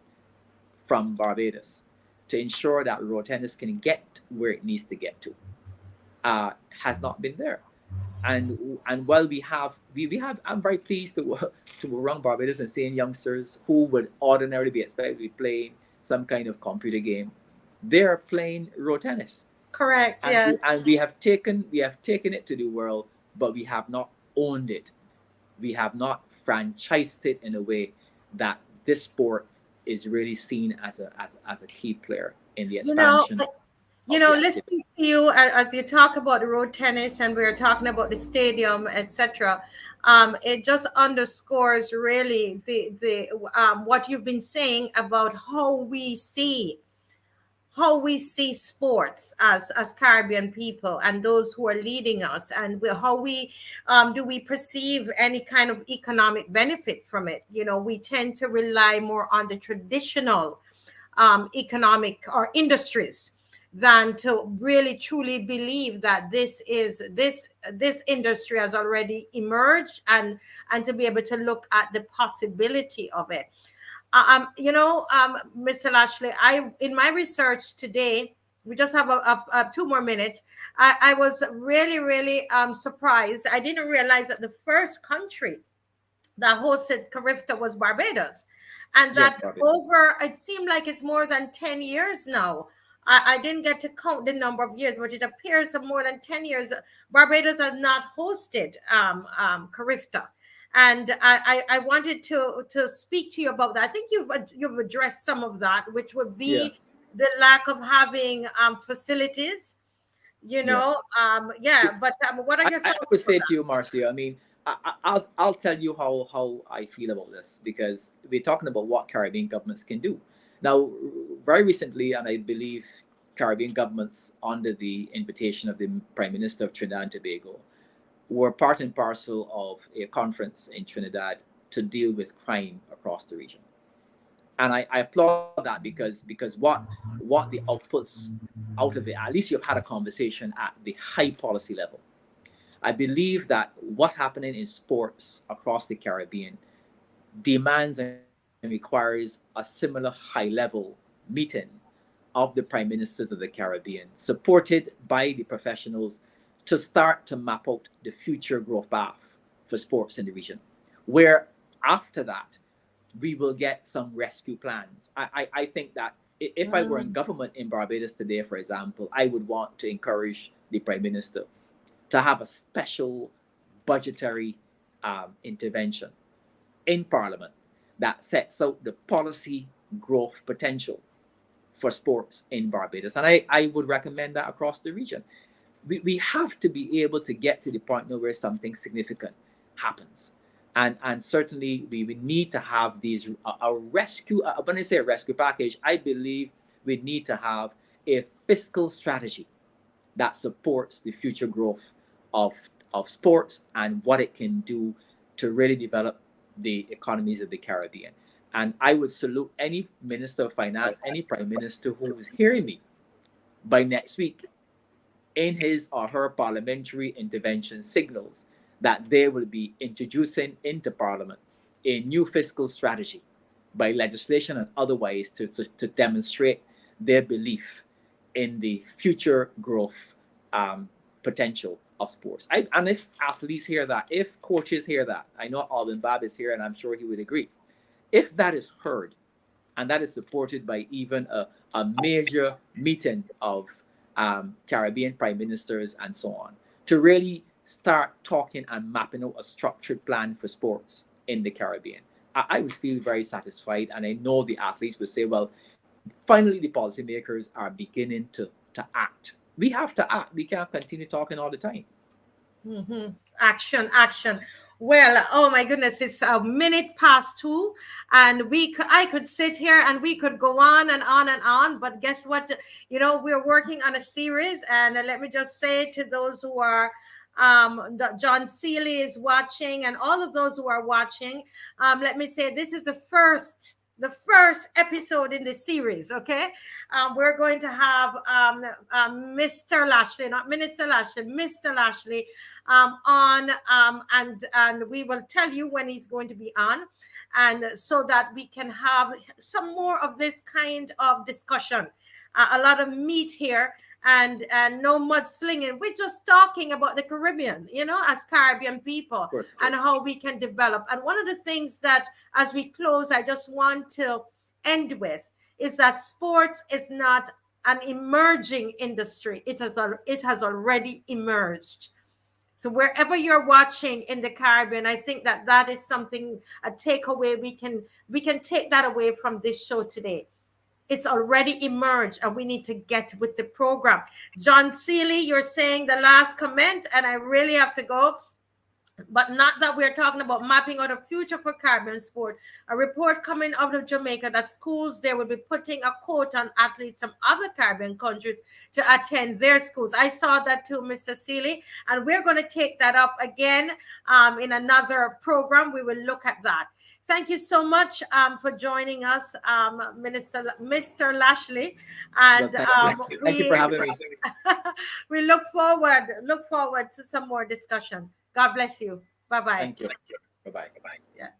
Speaker 4: from Barbados to ensure that road tennis can get where it needs to get to has not been there. And while we have, I'm very pleased to run Barbados and seeing youngsters who would ordinarily be expected to be playing some kind of computer game, they're playing road tennis.
Speaker 1: Correct.
Speaker 4: And
Speaker 1: yes.
Speaker 4: And we have taken it to the world, but we have not owned it. We have not franchised it in a way that this sport is really seen as a key player in the expansion.
Speaker 1: Listening to you as you talk about the road tennis and we're talking about the stadium, etc., it just underscores really the what you've been saying about how we see sports as Caribbean people and those who are leading us, and how we do we perceive any kind of economic benefit from it. We tend to rely more on the traditional economic or industries than to really truly believe that this industry has already emerged and to be able to look at the possibility of it. Mr. Lashley, in my research today, we just have a 2 more minutes. I was really, really surprised. I didn't realize that the first country that hosted CARIFTA was Barbados, and that it seemed like it's more than 10 years now. I didn't get to count the number of years, but it appears of more than 10 years Barbados has not hosted CARIFTA. And I wanted to speak to you about that. I think you've addressed some of that, which would be the lack of having facilities. But what are your thoughts?
Speaker 4: I would say to you, Marcia, I mean, I'll tell you how I feel about this, because we're talking about what Caribbean governments can do. Now, very recently, and I believe Caribbean governments, under the invitation of the Prime Minister of Trinidad and Tobago, were part and parcel of a conference in Trinidad to deal with crime across the region. And I applaud that because what the outputs out of it, at least you've had a conversation at the high policy level. I believe that what's happening in sports across the Caribbean demands and requires a similar high level meeting of the prime ministers of the Caribbean, supported by the professionals, to start to map out the future growth path for sports in the region, where after that, we will get some rescue plans. I think that if I were in government in Barbados today, for example, I would want to encourage the prime minister to have a special budgetary intervention in Parliament that sets out the policy growth potential for sports in Barbados. And I would recommend that across the region. We have to be able to get to the point now where something significant happens. And certainly we need to have these, a rescue, when I say a rescue package, I believe we need to have a fiscal strategy that supports the future growth of sports and what it can do to really develop the economies of the Caribbean. And I would salute any Minister of Finance, any Prime Minister who is hearing me by next week in his or her parliamentary intervention signals that they will be introducing into Parliament a new fiscal strategy by legislation and otherwise to demonstrate their belief in the future growth potential of sports. And if athletes hear that, if coaches hear that, I know Alvin Babb is here and I'm sure he would agree. If that is heard and that is supported by even a major meeting of Caribbean prime ministers and so on, to really start talking and mapping out a structured plan for sports in the Caribbean, I would feel very satisfied. And I know the athletes would say, well, finally the policymakers are beginning to act. We have to act. We can't continue talking all the time.
Speaker 1: Action. Well, oh my goodness, it's 2:01, and I could sit here and we could go on and on and on, but guess what? We're working on a series, and let me just say to those who are John Seeley is watching, and all of those who are watching, let me say this is the first episode in the series. Okay, we're going to have Mr. Lashley, not Minister Lashley, Mr. Lashley on, and we will tell you when he's going to be on, and so that we can have some more of this kind of discussion, a lot of meat here, and no mudslinging. We're just talking about the Caribbean, as Caribbean people, and how we can develop. And one of the things that, as we close, I just want to end with is that sports is not an emerging industry. It has already emerged. So wherever you're watching in the Caribbean, I think that is something, a takeaway. We can take that away from this show today. It's already emerged, and we need to get with the program. John Seeley, you're saying the last comment, and I really have to go. But not that we're talking about mapping out a future for Caribbean sport. A report coming out of Jamaica that schools there will be putting a quote on athletes from other Caribbean countries to attend their schools. I saw that too, Mr. Seeley, and we're going to take that up again in another program. We will look at that. Thank you so much for joining us, Mr. Lashley. And
Speaker 4: thank you for having me.
Speaker 1: We look forward to some more discussion. God bless you. Bye-bye.
Speaker 4: Thank you. Bye-bye.
Speaker 1: Yeah.